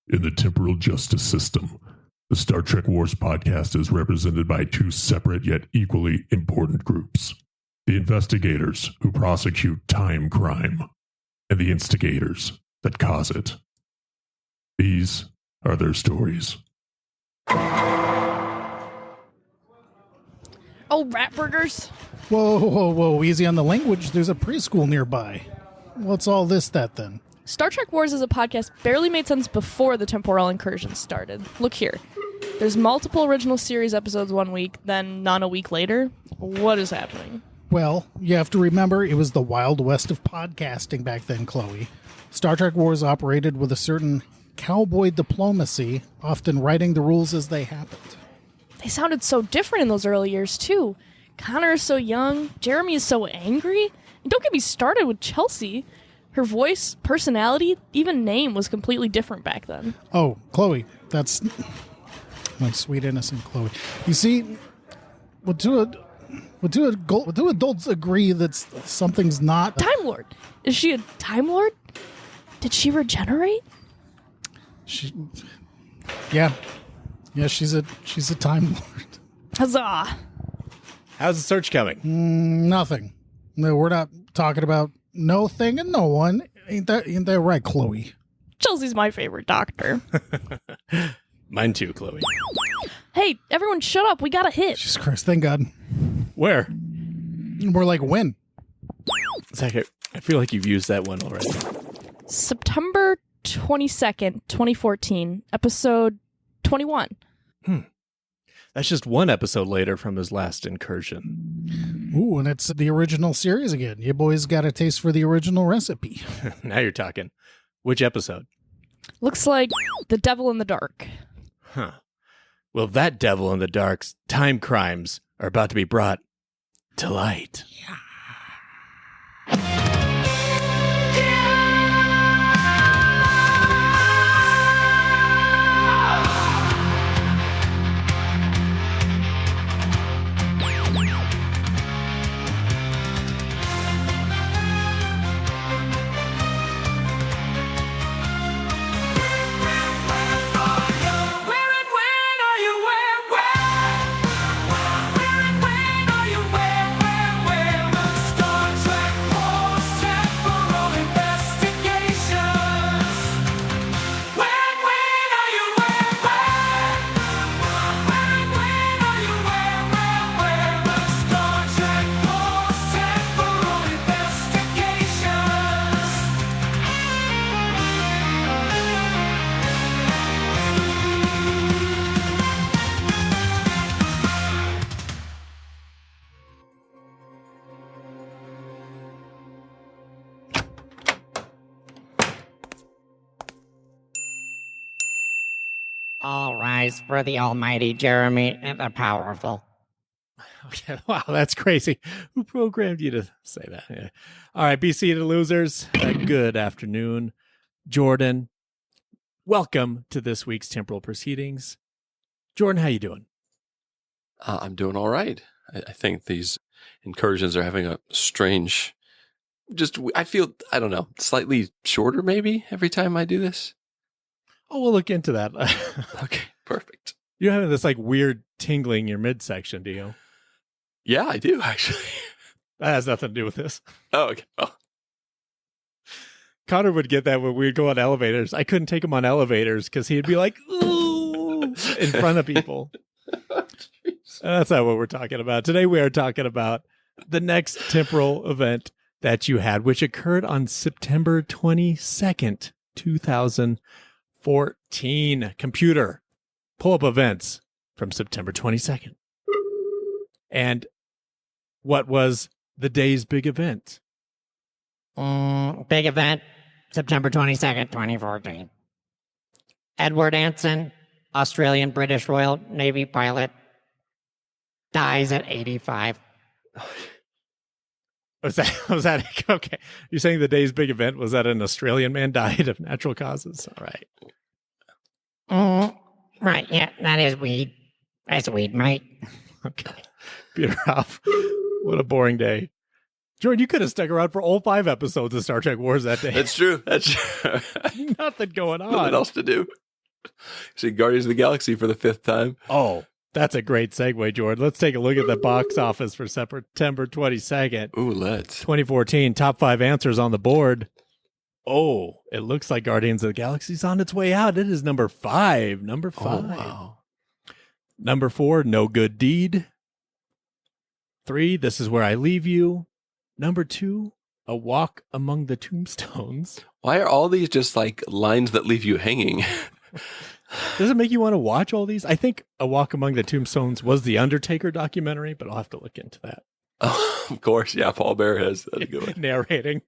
In the temporal justice system, the Star Trek Wars podcast is represented by two separate yet equally important groups: the investigators who prosecute time crime, and the instigators that cause it. These are their stories. Oh, rat burgers. Whoa, easy on the language. There's a preschool nearby. What's all this, that, then? Star Trek Wars as a podcast barely made sense before the Temporal incursion started. Look here. There's multiple original series episodes one week, then none a week later. What is happening? Well, you have to remember it was the Wild West of podcasting back then, Chloe. Star Trek Wars operated with a certain cowboy diplomacy, often writing the rules as they happened. They sounded so different in those early years, too. Connor is so young, Jeremy is so angry, and don't get me started with Chelsea. Her voice, personality, even name was completely different back then. Oh, Chloe, that's my sweet innocent Chloe. You see, would two adults agree that something's not... Time Lord. Is she a Time Lord? Did she regenerate? Yeah, she's a Time Lord. Huzzah! How's the search coming? Nothing. No, we're not talking about no thing and no one. Ain't that right, Chloe? Chelsea's my favorite doctor. Mine too, Chloe. Hey, everyone shut up. We got a hit. Jesus Christ, thank God. Where? We're like, when? Zach, I feel like you've used that one already. September 22nd, 2014, episode 21. That's just one episode later from his last incursion. Ooh, and it's the original series again. You boys got a taste for the original recipe. Now you're talking. Which episode? Looks like The Devil in the Dark. Huh. Well, that devil in the dark's time crimes are about to be brought to light. All rise for the almighty Jeremy and the powerful. Okay, wow, that's crazy. Who programmed you to say that? Yeah. All right, BC to losers. Good afternoon. Jordan, welcome to this week's Temporal Proceedings. Jordan, how you doing? I'm doing all right. I think these incursions are having a strange, I feel, I don't know, slightly shorter maybe every time I do this. Oh, we'll look into that. Okay, perfect. You're having this like weird tingling in your midsection, do you? Yeah, I do actually. That has nothing to do with this. Oh, okay. Oh. Connor would get that when we'd go on elevators. I couldn't take him on elevators because he'd be like, ooh, in front of people. That's not what we're talking about. Today we are talking about the next temporal event that you had, which occurred on September 22nd, 2014. Computer, pull up events from September 22nd. And what was the day's big event? Big event, September 22nd, 2014. Edward Anson, Australian British Royal Navy pilot, dies at 85. Was that okay? You're saying the day's big event was that an Australian man died of natural causes? All right. Right, yeah, that is weed. That's weed, mate. Okay. Peter Hoff, what a boring day. Jordan, you could have stuck around for all 5 episodes of Star Trek Wars that day. That's true. That's true. Nothing going on. Nothing else to do. See Guardians of the Galaxy for the 5th time. Oh, that's a great segue, Jordan. Let's take a look at the box office for September 22nd. Ooh, let's. 2014, top 5 answers on the board. Oh, it looks like Guardians of the Galaxy's on its way out. It is number 5. Number 5. Oh, wow. Number 4, No Good Deed. 3, This Is Where I Leave You. Number 2, A Walk Among the Tombstones. Why are all these just like lines that leave you hanging? Does it make you want to watch all these? I think A Walk Among the Tombstones was the Undertaker documentary, but I'll have to look into that. Oh, of course. Yeah, Paul Bear has. That's a good one. Narrating.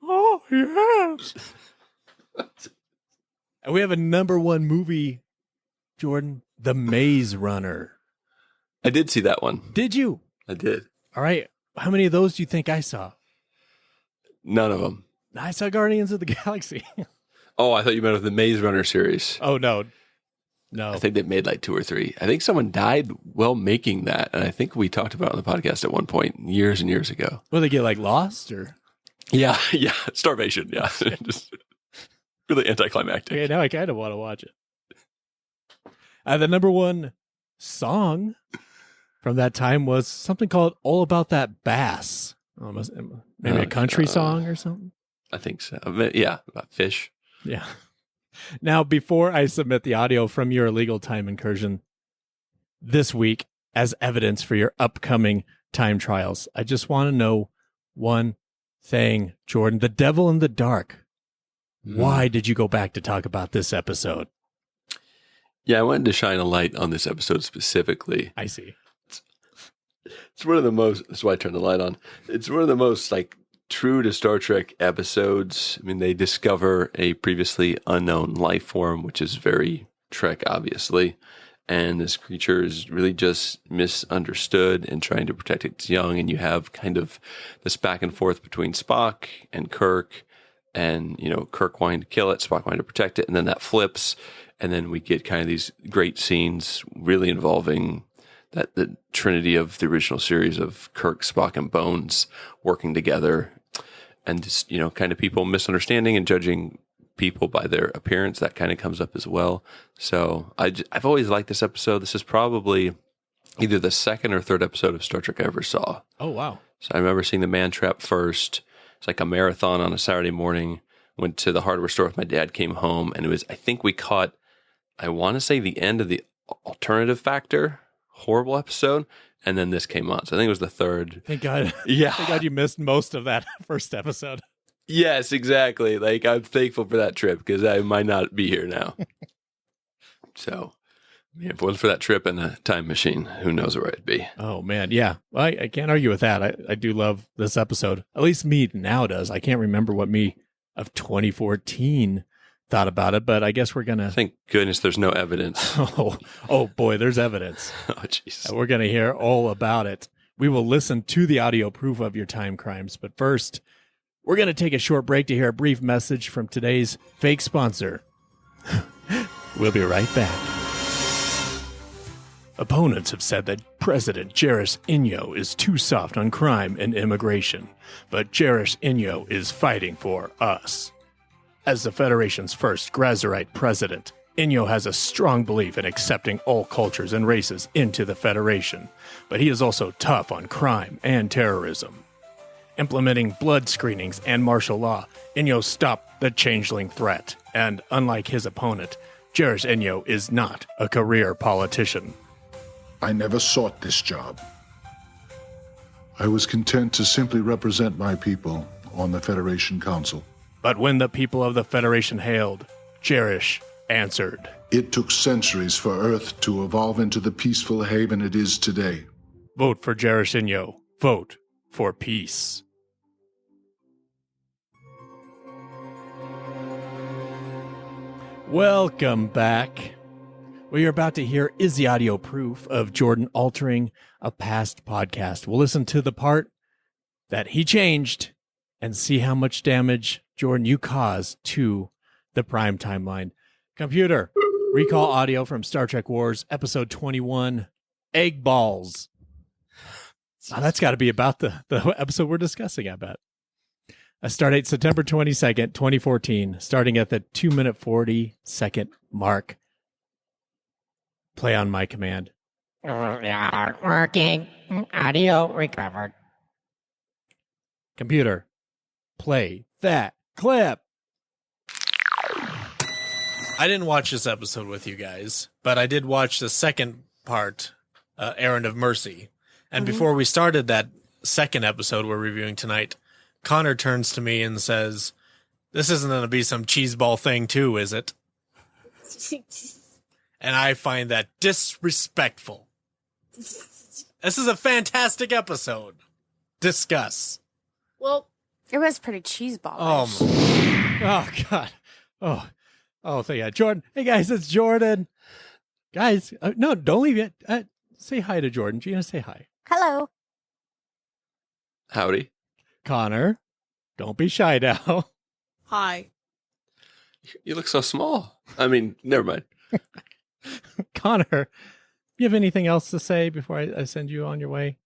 Oh, yes. And we have a number 1 movie, Jordan, The Maze Runner. I did see that one. Did you? I did. All right. How many of those do you think I saw? None of them. I saw Guardians of the Galaxy. Oh, I thought you meant of the Maze Runner series. Oh, no. No. I think they made like 2 or 3. I think someone died while making that. And I think we talked about it on the podcast at one point years and years ago. Will they get like lost or? Yeah. Starvation. Yeah. Just really anticlimactic. Okay, now I kind of want to watch it. The number 1 song from that time was something called All About That Bass. Maybe a country song or something. I think so. Yeah. About fish. Yeah. Now, before I submit the audio from your illegal time incursion this week as evidence for your upcoming time trials, I just want to know one thing, Jordan. The Devil in the Dark. Why did you go back to talk about this episode? Yeah, I wanted to shine a light on this episode specifically. I see. It's one of the most, that's why I turned the light on. It's one of the most like true to Star Trek episodes. I mean, they discover a previously unknown life form, which is very Trek, obviously. And this creature is really just misunderstood and trying to protect its young. And you have kind of this back and forth between Spock and Kirk, and, you know, Kirk wanting to kill it, Spock wanting to protect it. And then that flips. And then we get kind of these great scenes really involving the trinity of the original series of Kirk, Spock, and Bones working together, and just, you know, kind of people misunderstanding and judging people by their appearance. That kind of comes up as well. So I've always liked this episode. This is probably either the 2nd or 3rd episode of Star Trek I ever saw. Oh, wow. So I remember seeing the Man Trap first. It's like a marathon on a Saturday morning. Went to the hardware store with my dad, came home, and it was, I think we caught, I want to say the end of the Alternative Factor. Horrible episode, and then this came on. So I think it was the 3rd. Thank God. Yeah. Thank God you missed most of that first episode. Yes, exactly. Like, I'm thankful for that trip because I might not be here now. So, if it wasn't for that trip and the time machine, who knows where I'd be. Oh, man. Yeah. Well, I can't argue with that. I do love this episode. At least me now does. I can't remember what me of 2014 thought about it, but I guess we're going to... Thank goodness there's no evidence. Oh boy, there's evidence. Oh, jeez. We're going to hear all about it. We will listen to the audio proof of your time crimes, but first, we're going to take a short break to hear a brief message from today's fake sponsor. We'll be right back. Opponents have said that President Jairus Inyo is too soft on crime and immigration, but Jairus Inyo is fighting for us. As the Federation's first Grazerite president, Inyo has a strong belief in accepting all cultures and races into the Federation, but he is also tough on crime and terrorism. Implementing blood screenings and martial law, Inyo stopped the changeling threat, and unlike his opponent, Jairus Inyo is not a career politician. I never sought this job. I was content to simply represent my people on the Federation Council. But when the people of the Federation hailed, Jairus answered. It took centuries for Earth to evolve into the peaceful haven it is today. Vote for Jairus Inyo. Vote for peace. Welcome back. What you're about to hear is the audio proof of Jordan altering a past podcast. We'll listen to the part that he changed and see how much damage, Jordan, you caused to the Prime timeline. Computer, recall audio from Star Trek Wars, episode 21, Egg Balls. That's got to be about the episode we're discussing, I bet. A start date September 22nd, 2014, starting at the 2-minute 40-second mark. Play on my command. Working. Audio recovered. Computer, play that clip. I didn't watch this episode with you guys, but I did watch the second part, Errand of Mercy. And before we started that second episode we're reviewing tonight, Connor turns to me and says, "This isn't going to be some cheeseball thing too, is it?" And I find that disrespectful. This is a fantastic episode. Discuss. Well, it was pretty cheeseball. Oh, God. Oh, so yeah, Jordan. Hey, guys, it's Jordan. Guys, no, don't leave yet. Say hi to Jordan. Gina, say hi. Hello. Howdy. Connor, don't be shy now. Hi. You look so small. I mean, never mind. Connor, you have anything else to say before I send you on your way?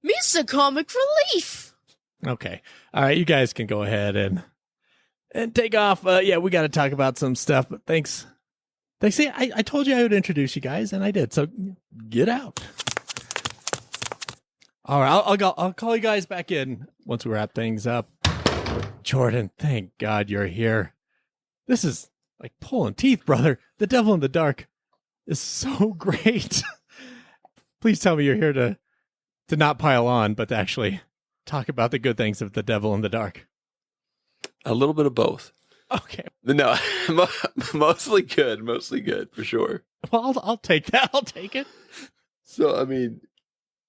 Mr. Comic Relief. Okay. All right, you guys can go ahead and take off. Yeah, we got to talk about some stuff, but thanks. See, I told you I would introduce you guys, and I did, so get out. All right, I'll call you guys back in once we wrap things up. Jordan, thank God you're here. This is like pulling teeth, brother. The Devil in the Dark is so great. Please tell me you're here to not pile on, but to actually talk about the good things of The Devil in the Dark. A little bit of both. Okay. No, mostly good for sure. Well, I'll take that. I'll take it. So, I mean,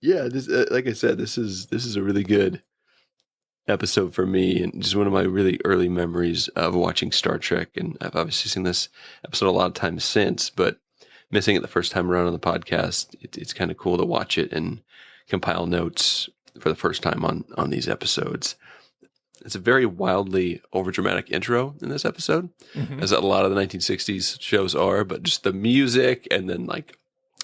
yeah, this, like I said, this is a really good episode for me, and just one of my really early memories of watching Star Trek. And I've obviously seen this episode a lot of times since, but missing it the first time around on the podcast, it's kind of cool to watch it and compile notes for the first time on these episodes. It's a very wildly overdramatic intro in this episode, as a lot of the 1960s shows are, but just the music, and then like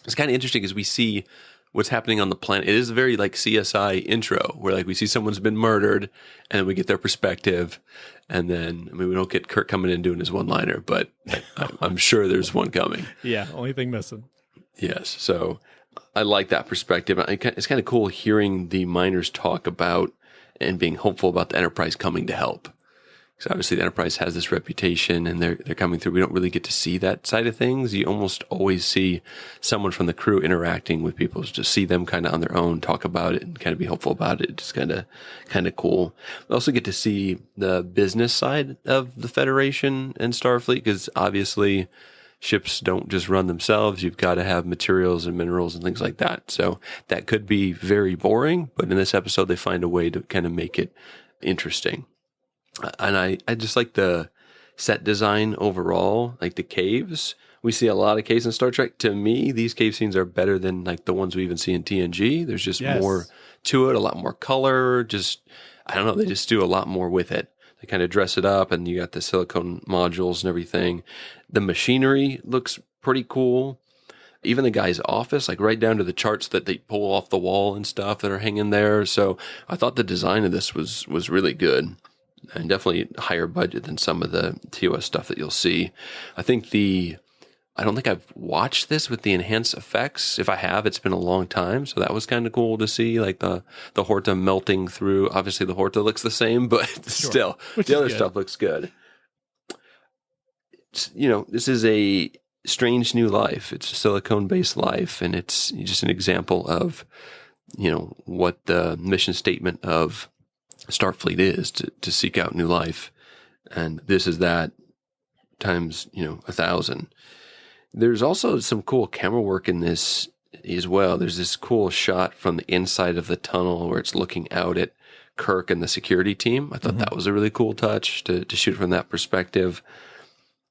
it's kind of interesting as we see what's happening on the planet. It is a very like CSI intro where like we see someone's been murdered and we get their perspective, and then I mean we don't get Kirk coming in doing his one-liner, but I'm sure there's one coming. Yeah, only thing missing. Yes, so I like that perspective. It's kind of cool hearing the miners talk about and being hopeful about the Enterprise coming to help. Because obviously the Enterprise has this reputation and they're coming through. We don't really get to see that side of things. You almost always see someone from the crew interacting with people. Just see them kind of on their own, talk about it and kind of be hopeful about it. It's kind of cool. We also get to see the business side of the Federation and Starfleet, because obviously ships don't just run themselves. You've got to have materials and minerals and things like that. So that could be very boring, but in this episode, they find a way to kind of make it interesting. And I just like the set design overall, like the caves. We see a lot of caves in Star Trek. To me, these cave scenes are better than like the ones we even see in TNG. There's just more to it, a lot more color. Just, I don't know, they just do a lot more with it. They kind of dress it up, and you got the silicone modules and everything. The machinery looks pretty cool. Even the guy's office, like right down to the charts that they pull off the wall and stuff that are hanging there. So I thought the design of this was really good, and definitely higher budget than some of the TOS stuff that you'll see. I don't think I've watched this with the enhanced effects. If I have, it's been a long time. So that was kind of cool to see, like the Horta melting through. Obviously the Horta looks the same, but still, the other stuff looks good. This is a strange new life. It's a silicone-based life, and it's just an example of, what the mission statement of Starfleet is, to seek out new life. And this is that times, 1,000. There's also some cool camera work in this as well. There's this cool shot from the inside of the tunnel where it's looking out at Kirk and the security team. I thought that was a really cool touch to shoot from that perspective.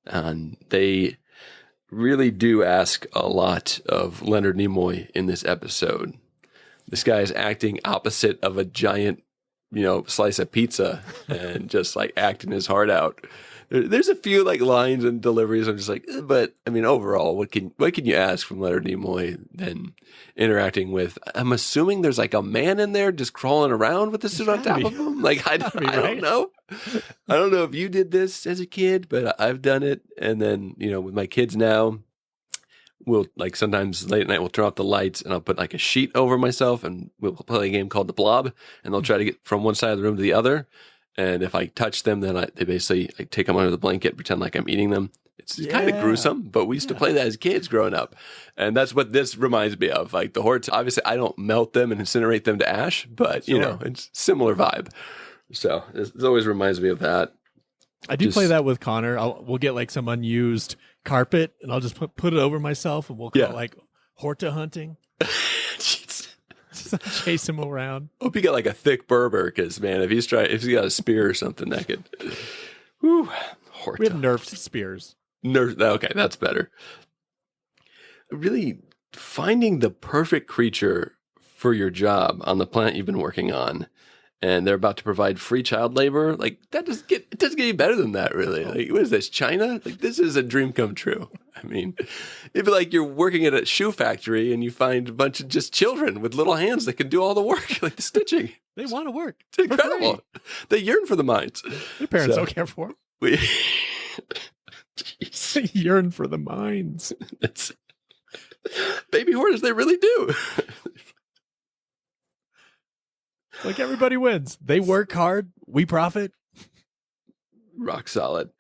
And they really do ask a lot of Leonard Nimoy in this episode. This guy is acting opposite of a giant, slice of pizza and just like acting his heart out. There's a few like lines and deliveries. I'm just like, but I mean, overall, what can you ask from Leonard Nimoy than interacting with? I'm assuming there's like a man in there just crawling around with the suit on top of him. Like I don't know. I don't know if you did this as a kid, but I've done it. And then with my kids now, we'll like sometimes late at night we'll turn off the lights and I'll put like a sheet over myself and we'll play a game called The Blob, and they'll try to get from one side of the room to the other. And if I touch them, then they basically take them under the blanket, pretend like I'm eating them. It's kind of gruesome, but we used to play that as kids growing up. And that's what this reminds me of. Like the hordes, obviously I don't melt them and incinerate them to ash, but it's similar vibe. So it always reminds me of that. I do play that with Connor. We'll get like some unused carpet and I'll just put it over myself and we'll call it like Horta hunting. Chase him around. Hope you got like a thick Berber, because man, if he's got a spear or something, that could. Whew, Horta. We have nerfed spears. Okay, that's better. Really finding the perfect creature for your job on the planet you've been working on, and they're about to provide free child labor. Like it doesn't get any better than that, really. Like, what is this, China? Like this is a dream come true. I mean, it'd be like you're working at a shoe factory and you find a bunch of just children with little hands that can do all the work, like the stitching. They want to work. It's incredible. They yearn for the mines. Their parents don't care for them. They yearn for the mines. Baby hoarders, they really do. Like everybody wins. They work hard. We profit. Rock solid.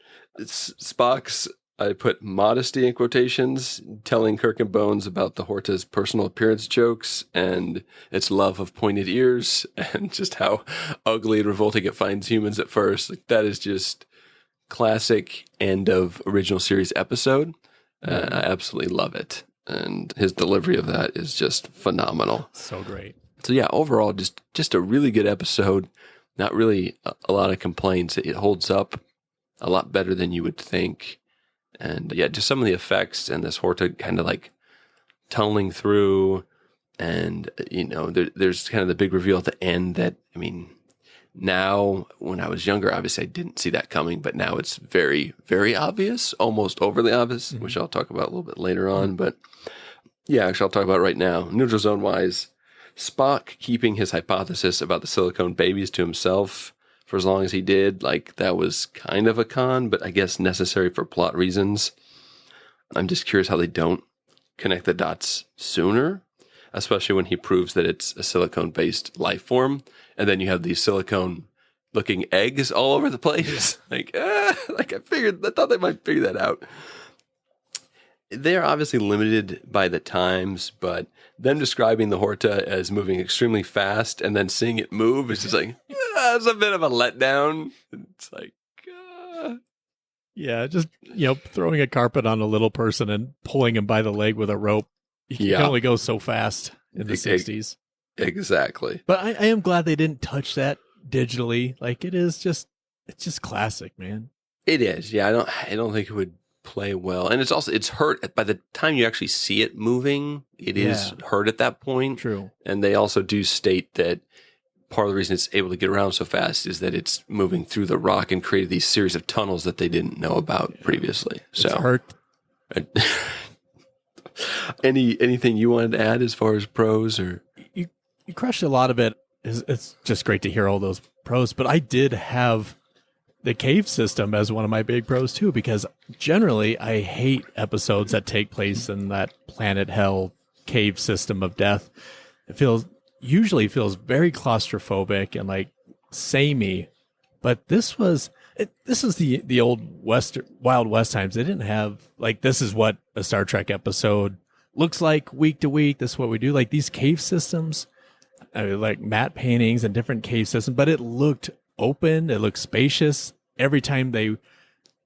Spock's, I put modesty in quotations, telling Kirk and Bones about the Horta's personal appearance jokes and its love of pointed ears and just how ugly and revolting it finds humans at first. Like, that is just classic end of original series episode. I absolutely love it. And his delivery of that is just phenomenal. So great. So yeah, overall, just a really good episode. Not really a lot of complaints. It holds up a lot better than you would think. And yeah, just some of the effects and this Horta kind of like tunneling through. And, there's kind of the big reveal at the end that, I mean, now when I was younger, obviously I didn't see that coming, but now it's very, very obvious, almost overly obvious, which I'll talk about a little bit later on. But yeah, actually I'll talk about it right now. Neutral zone wise, Spock keeping his hypothesis about the silicone babies to himself for as long as he did, like that was kind of a con, but I guess necessary for plot reasons. I'm just curious how they don't connect the dots sooner, especially when he proves that it's a silicone-based life form, and then you have these silicone-looking eggs all over the place. Yeah. I thought they might figure that out. They're obviously limited by the times, but them describing the Horta as moving extremely fast and then seeing it move is just like, it's a bit of a letdown. It's like, yeah, just, throwing a carpet on a little person and pulling him by the leg with a rope. You can only go so fast in the 60s. Exactly. But I am glad they didn't touch that digitally. Like it's just classic, man. It is. Yeah, I don't think it would play well. And it's hurt by the time you actually see it moving. It is hurt at that point. True. And they also do state that part of the reason it's able to get around so fast is that it's moving through the rock and created these series of tunnels that they didn't know about previously. So it's hurt. Anything you wanted to add as far as pros? Or you crushed a lot of it. It's just great to hear all those pros, but I did have the cave system as one of my big pros too, because generally I hate episodes that take place in that planet hell cave system of death. It usually feels very claustrophobic and like samey, but this is the old Wild West times. They didn't have like, this is what a Star Trek episode looks like week to week. This is what we do. Like these cave systems, like matte paintings and different cave systems, but it looked open. It looked spacious. Every time they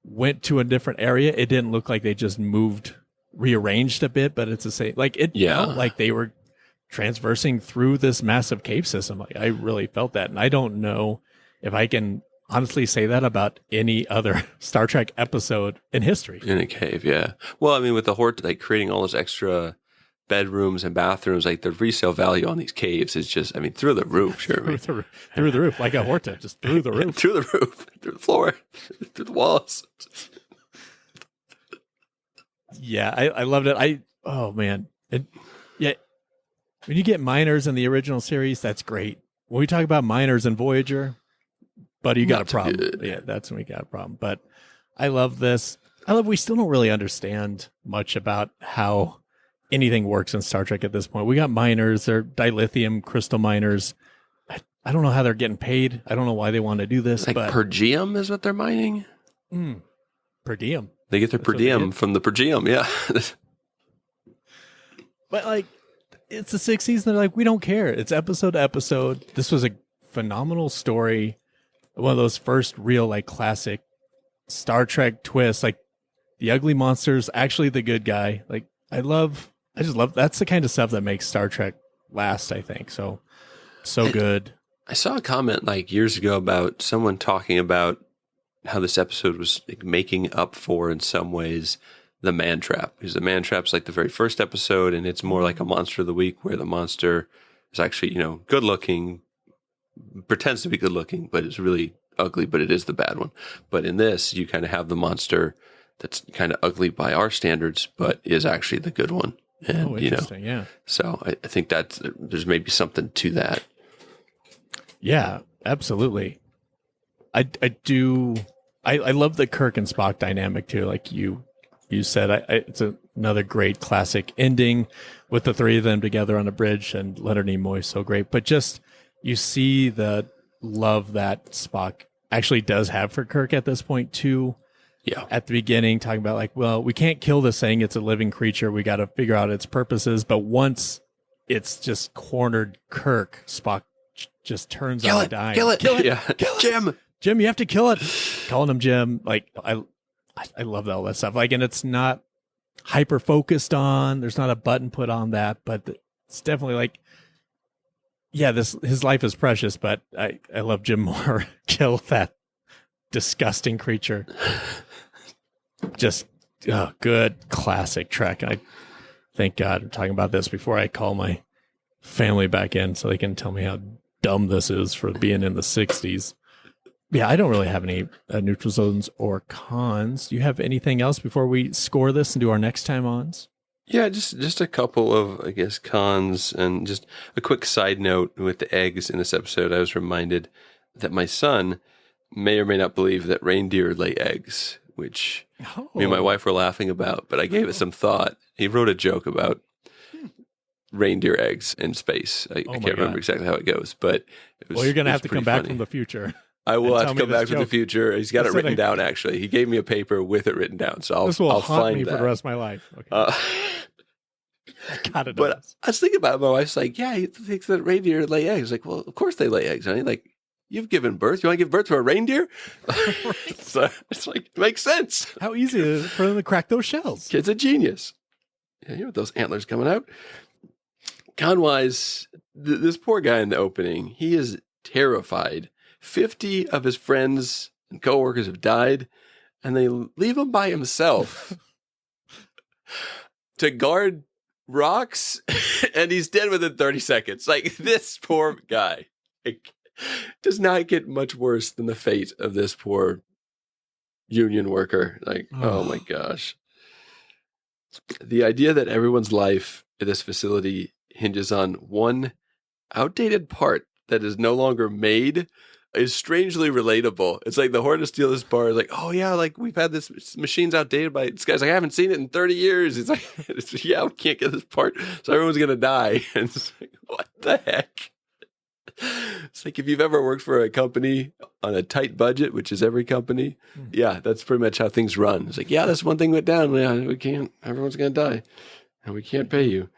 went to a different area, it didn't look like they just rearranged a bit, but it's the same. Like it felt like they were transversing through this massive cave system. Like I really felt that. And I don't know if I can honestly say that about any other Star Trek episode in history. In a cave, yeah. Well, I mean, with the Horde, like creating all those extra bedrooms and bathrooms, like the resale value on these caves is just, I mean, through the roof, Jeremy. through the roof, like a Horta, just through the roof. Through the roof, through the floor, through the walls. Yeah, I loved it. Oh man. Yeah. When you get miners in the original series, that's great. When we talk about miners in Voyager, buddy, you got a problem. Good. Yeah, that's when we got a problem. But I love this. We still don't really understand much about how anything works in Star Trek at this point. We got miners, they're dilithium crystal miners. I don't know how they're getting paid. I don't know why they want to do this. Like but per diem is what they're mining? Per diem. They get their per diem from the per diem, yeah. But like, it's the 60s, and they're like, we don't care. It's episode to episode. This was a phenomenal story. One of those first real, like, classic Star Trek twists. Like, the ugly monster's actually the good guy. Like, I just love, that's the kind of stuff that makes Star Trek last, I think. So good. I saw a comment like years ago about someone talking about how this episode was like making up for, in some ways, the Man Trap. Because the Man Trap's like the very first episode, and it's more like a Monster of the Week, where the monster is actually, good looking, pretends to be good looking, but is really ugly, but it is the bad one. But in this, you kind of have the monster that's kind of ugly by our standards, but is actually the good one. And, interesting, yeah. So I think there's maybe something to that. Yeah, absolutely. I love the Kirk and Spock dynamic too. Like you said, it's another great classic ending with the three of them together on a bridge, and Leonard Nimoy is so great. But just, you see the love that Spock actually does have for Kirk at this point too. Yeah. At the beginning, talking about like, well, we can't kill this thing. It's a living creature. We got to figure out its purposes. But once it's just cornered Kirk, Spock just turns on a dime. Kill it. Yeah. Kill it. Jim. Jim, you have to kill it. Calling him Jim. Like, I love all that stuff. Like, and it's not hyper focused on, there's not a button put on that, but it's definitely like, yeah, his life is precious, but I love Jim more. Kill that disgusting creature. Just good classic Trek. I thank God I'm talking about this before I call my family back in so they can tell me how dumb this is for being in the 60s. Yeah, I don't really have any neutral zones or cons. Do you have anything else before we score this and do our next time ons? Yeah, just a couple of, I guess, cons, and just a quick side note with the eggs in this episode. I was reminded that my son may or may not believe that reindeer lay eggs, which me and my wife were laughing about, but I gave it some thought. He wrote a joke about reindeer eggs in space. I can't remember exactly how it goes, but it was, well, you're going to have to come back funny. from the future. I will have to come back from the future. He's got it written down, actually. He gave me a paper with it written down, so this will I'll haunt find me that for the rest of my life. Okay. I got it. But I was thinking about it. My wife's like, yeah, he thinks that reindeer lay eggs. Like, well, of course they lay eggs, honey. Like, you've given birth. You want to give birth to a reindeer? So it's like, it makes sense. How easy is it for them to crack those shells? Kid's a genius. Yeah, you know, those antlers coming out. Con-wise, this poor guy in the opening, he is terrified. 50 of his friends and coworkers have died, and they leave him by himself to guard rocks, and he's dead within 30 seconds. Like, this poor guy. It does not get much worse than the fate of this poor union worker. Like, oh my gosh. The idea that everyone's life at this facility hinges on one outdated part that is no longer made is strangely relatable. It's like the Hornet steal this bar is like, oh yeah, like we've had this machine's outdated by this guy's like, I haven't seen it in 30 years. It's like, yeah, we can't get this part, so everyone's gonna die. And it's like, what the heck? It's like if you've ever worked for a company on a tight budget, which is every company, yeah, that's pretty much how things run. It's like, yeah, this one thing went down. Yeah, we can't, everyone's gonna die, and we can't pay you.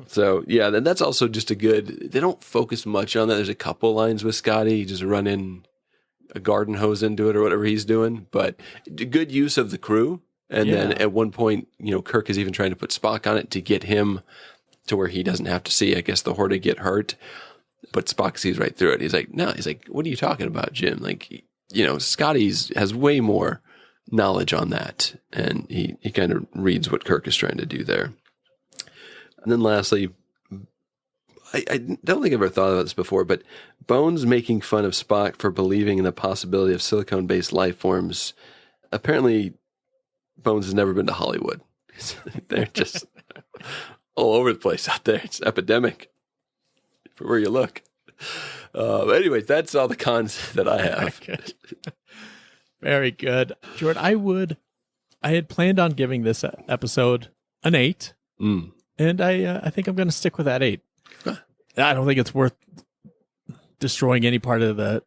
So, yeah, then that's also just a good, they don't focus much on that. There's a couple lines with Scotty, just run in a garden hose into it or whatever he's doing, but good use of the crew. And then at one point, Kirk is even trying to put Spock on it to get him to where he doesn't have to see, I guess, the Horta get hurt. But Spock sees right through it. He's like, no, he's like, what are you talking about, Jim? Like, Scotty has way more knowledge on that. And he kind of reads what Kirk is trying to do there. And then lastly, I don't think I've ever thought about this before, but Bones making fun of Spock for believing in the possibility of silicone-based life forms. Apparently, Bones has never been to Hollywood. They're just all over the place out there. It's epidemic for where you look. Anyways, that's all the cons that I have. Very good. Jordan, I had planned on giving this episode an 8, and I think I'm going to stick with that 8. I don't think it's worth destroying any part of the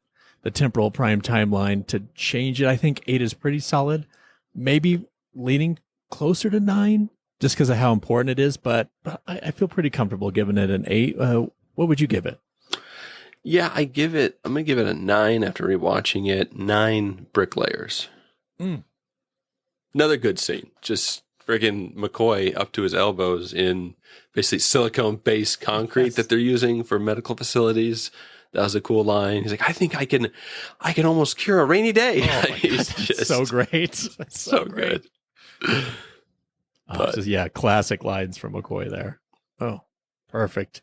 temporal prime timeline to change it. I think 8 is pretty solid. Maybe leaning closer to 9 just because of how important it is, but I feel pretty comfortable giving it an 8. What would you give it? Yeah, I'm going to give it a 9 after rewatching it. 9 bricklayers. Another good scene. Just friggin' McCoy up to his elbows in basically silicone-based concrete that they're using for medical facilities. That was a cool line. He's like, I think I can almost cure a rainy day. Oh my God, that's so great. That's so good. Classic lines from McCoy there. Oh, perfect.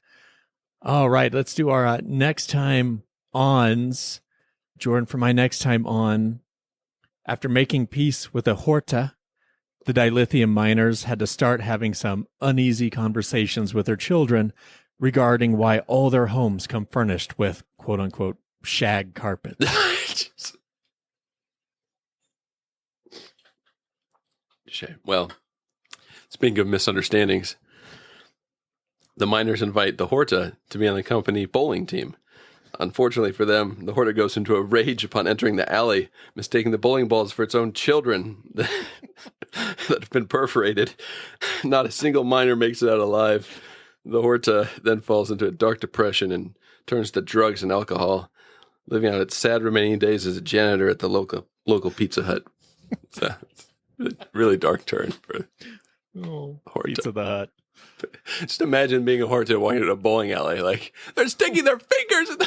All right, let's do our next time ons. Jordan, for my next time on, after making peace with a Horta, the dilithium miners had to start having some uneasy conversations with their children regarding why all their homes come furnished with quote-unquote shag carpets. Well, speaking of misunderstandings, the miners invite the Horta to be on the company bowling team. Unfortunately for them, the Horta goes into a rage upon entering the alley, mistaking the bowling balls for its own children that have been perforated. Not a single miner makes it out alive. The Horta then falls into a dark depression and turns to drugs and alcohol, living out its sad remaining days as a janitor at the local Pizza Hut. So, it's a really dark turn for Horta. Pizza the Hut. Just imagine being a Horta walking into a bowling alley. Like, they're sticking their fingers in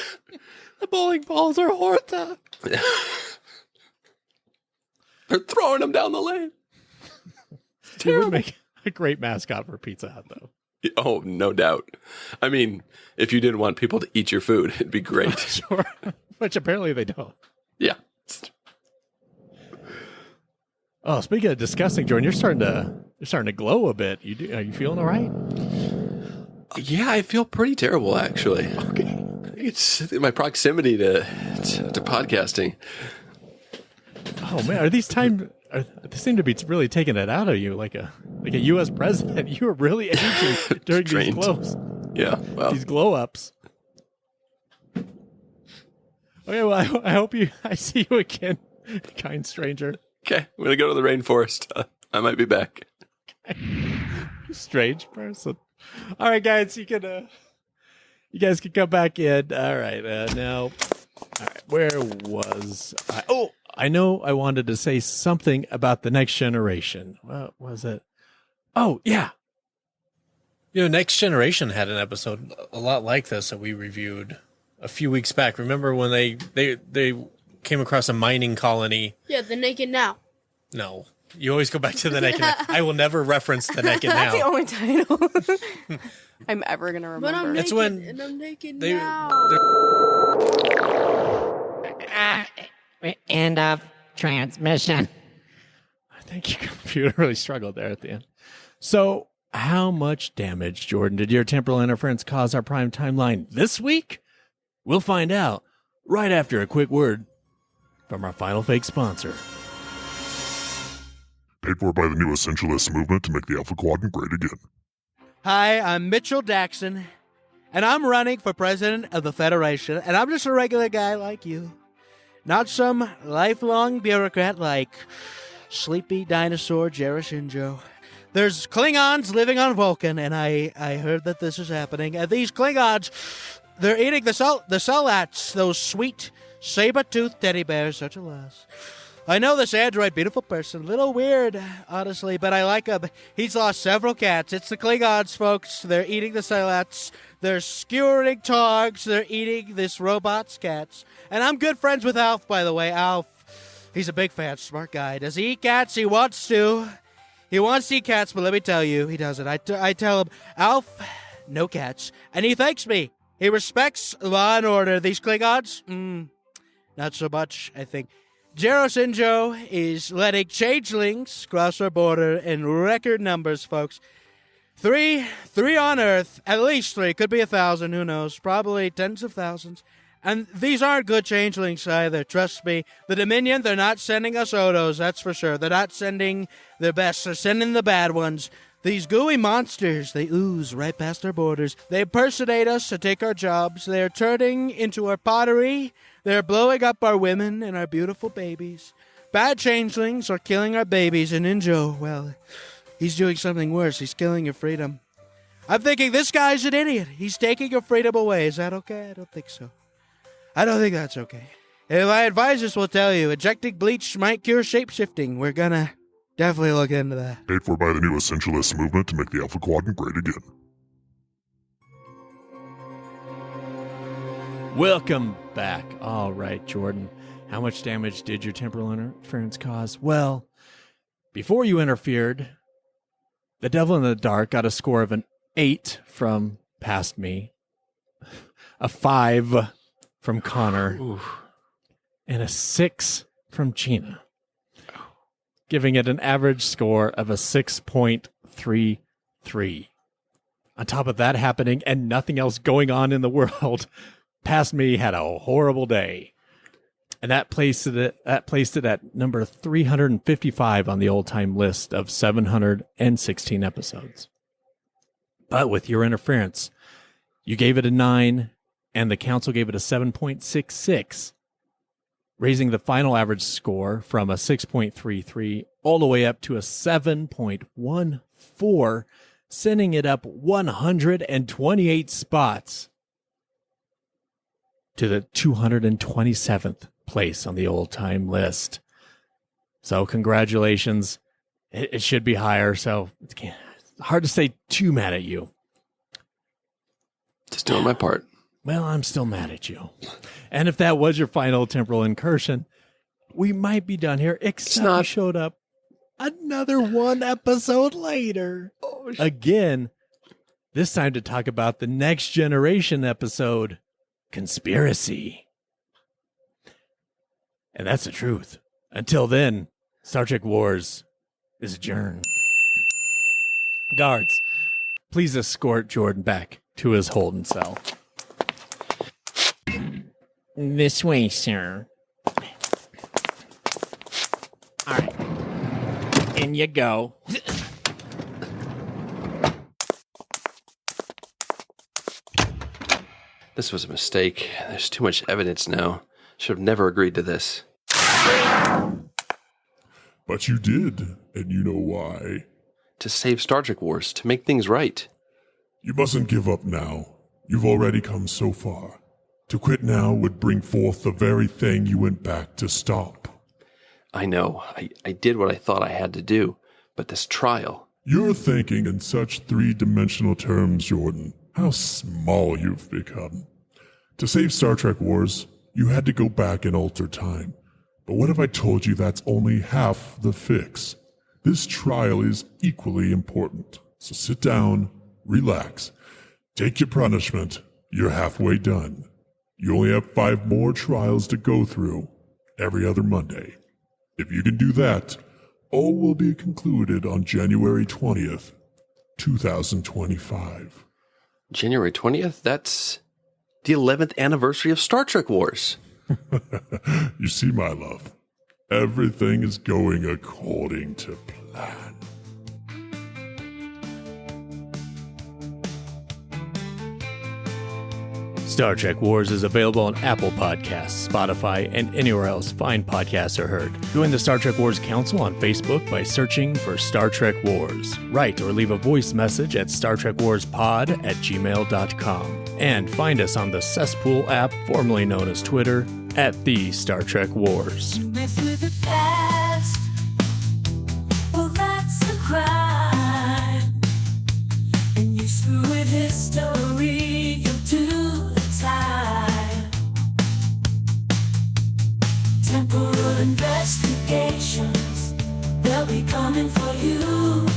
the bowling balls are Horta. They're throwing them down the lane. It would make a great mascot for Pizza Hut, though. Oh, no doubt. I mean, if you didn't want people to eat your food, it'd be great. Sure. Which apparently they don't. Yeah. Oh, speaking of disgusting, Jordan, you're starting to glow a bit. Are you feeling all right? Yeah, I feel pretty terrible, actually. Okay. It's my proximity to podcasting. Oh man, they seem to be really taking it out of you, like a U.S. president. You were really aging during these glows. Yeah, well, these glow ups. Okay, well, I hope I see you again, kind stranger. Okay, I'm gonna go to the rainforest. I might be back. Strange person. All right, guys, you guys can come back in. All right, now, all right, where was I? Oh, I know I wanted to say something about the next generation. What was it? Oh, yeah. Next Generation had an episode a lot like this that we reviewed a few weeks back. Remember when they came across a mining colony? Yeah, the Naked Now. No. You always go back to the Naked Now. I will never reference the Naked Now. That's the only title I'm ever going to remember. But I'm naked, it's when and I'm naked they, now. End of transmission. I think your computer really struggled there at the end. So, how much damage, Jordan, did your temporal interference cause our prime timeline this week? We'll find out right after a quick word from our Final Fake sponsor. Paid for by the new Essentialist movement to make the Alpha Quadrant great again. Hi, I'm Mitchell Daxon, and I'm running for president of the Federation, and I'm just a regular guy like you. Not some lifelong bureaucrat like sleepy dinosaur Jarrah Shinjo. There's Klingons living on Vulcan, and I heard that this is happening. And these Klingons, they're eating the Salats, those sweet saber-toothed teddy bears, such a loss. I know this android, beautiful person, a little weird, honestly, but I like him. He's lost several cats. It's the Klingons, folks. They're eating the Salats. They're skewering Togs. They're eating this robot's cats. And I'm good friends with Alf, by the way. Alf, he's a big fan, smart guy. Does he eat cats? He wants to. He wants to see cats, but let me tell you, he doesn't. I tell him, Alf, no cats. And he thanks me. He respects law and order. These Klingons, not so much, I think. Jero Sinjo is letting changelings cross our border in record numbers, folks. Three on Earth, at least 3, could be 1,000, who knows, probably tens of thousands. And these aren't good changelings either, trust me. The Dominion, they're not sending us Odos, that's for sure. They're not sending their best, they're sending the bad ones. These gooey monsters, they ooze right past our borders. They impersonate us to take our jobs. They're turning into our pottery. They're blowing up our women and our beautiful babies. Bad changelings are killing our babies, and Injo, well, he's doing something worse. He's killing your freedom. I'm thinking this guy's an idiot. He's taking your freedom away. Is that okay? I don't think so. I don't think that's okay. If my advisors will tell you, injecting bleach might cure shapeshifting. We're gonna definitely look into that. Paid for by the new Essentialist movement to make the Alpha Quadrant great again. Welcome back. All right, Jordan. How much damage did your temporal interference cause? Well, before you interfered, the Devil in the Dark got a score of an 8 from past me, a 5 from Connor, and a 6 from Gina, giving it an average score of a 6.33. On top of that happening and nothing else going on in the world, past me had a horrible day. And that placed it at number 355 on the all-time list of 716 episodes. But with your interference, you gave it a 9, and the council gave it a 7.66, raising the final average score from a 6.33 all the way up to a 7.14, sending it up 128 spots to the 227th place on the all-time list. So congratulations. It should be higher, so it's hard to say too mad at you. Just doing my part. Well, I'm still mad at you. And if that was your final temporal incursion, we might be done here, except you showed up another one episode later. Again, this time to talk about the Next Generation episode, Conspiracy. And that's the truth. Until then, Star Trek Wars is adjourned. Guards, please escort Jordan back to his holding cell. This way, sir. All right. In you go. This was a mistake. There's too much evidence now. Should have never agreed to this. But you did, and you know why. To save Star Trek Wars, to make things right. You mustn't give up now. You've already come so far. To quit now would bring forth the very thing you went back to stop. I know. I did what I thought I had to do. But this trial... You're thinking in such three-dimensional terms, Jordan. How small you've become. To save Star Trek Wars, you had to go back and alter time. But what if I told you that's only half the fix? This trial is equally important. So sit down, relax, take your punishment. You're halfway done. You only have 5 more trials to go through every other Monday. If you can do that, all will be concluded on January 20th, 2025. January 20th? That's the 11th anniversary of Star Trek Wars. You see, my love, everything is going according to plan. Star Trek Wars is available on Apple Podcasts, Spotify, and anywhere else fine podcasts are heard. Join the Star Trek Wars Council on Facebook by searching for Star Trek Wars. Write or leave a voice message at StarTrekWarsPod@gmail.com. And find us on the Cesspool app, formerly known as Twitter, at the Star Trek Wars. Mess with the past, well that's a crime. And you screw with history, you'll do the time. Temporal investigations, they'll be coming for you.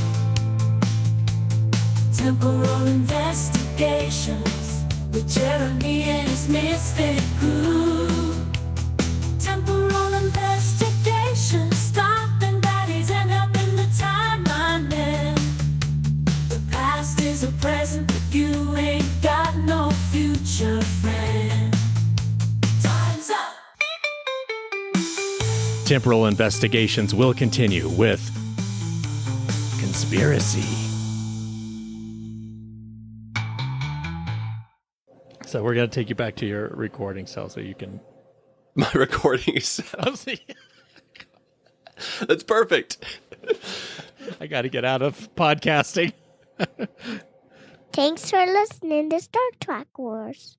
Temporal investigations with Jeremy and his misfit crew. Temporal investigations, stopping baddies and helping the timeline men. The past is a present, but you ain't got no future friend. Time's up. Temporal investigations will continue with conspiracy. So we're going to take you back to your recording cell so you can... My recording is That's perfect. I got to get out of podcasting. Thanks for listening to Star Trek Wars.